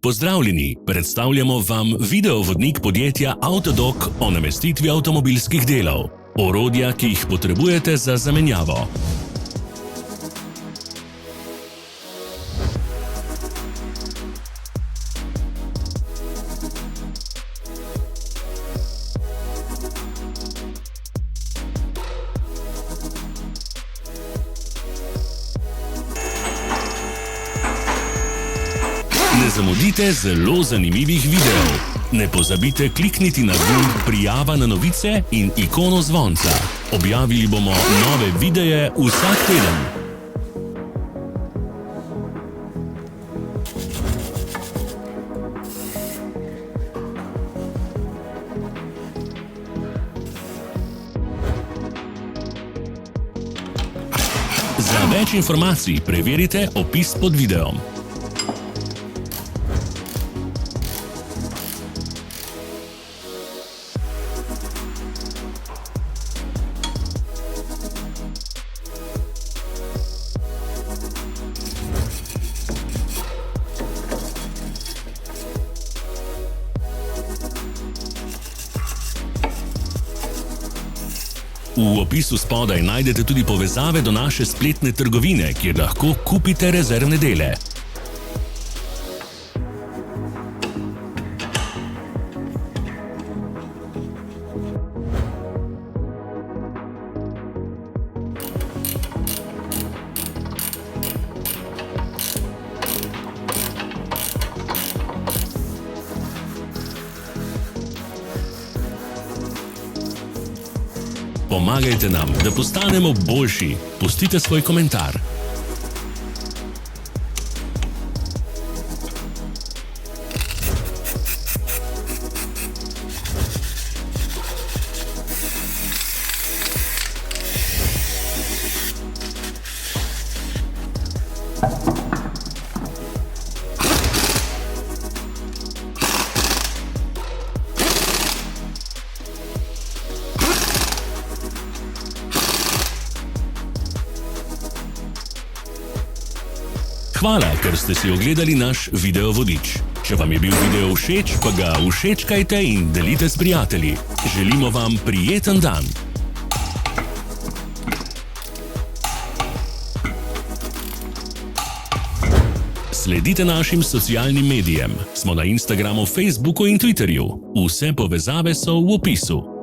Pozdravljeni, predstavljamo vam videovodnik podjetja Avtodok o namestitvi avtomobilskih delov, orodja, ki jih potrebujete za zamenjavo. Ne zamudite zelo zanimivih videov. Ne pozabite klikniti na gumb prijava na novice in ikono zvonca. Objavili bomo nove videe vsak teden. Za več informacij preverite opis pod videom. V opisu spodaj najdete tudi povezave do naše spletne trgovine, kjer lahko kupite rezervne dele. Pomagajte nam, da postanemo boljši. Pustite svoj komentar. Hvala, ker ste si ogledali naš videovodič. Če vam je bil video všeč, pa ga všečkajte in delite s prijatelji. Želimo vam prijeten dan! Sledite našim socialnim medijem. Smo na Instagramu, Facebooku in Twitterju. Vse povezave so v opisu.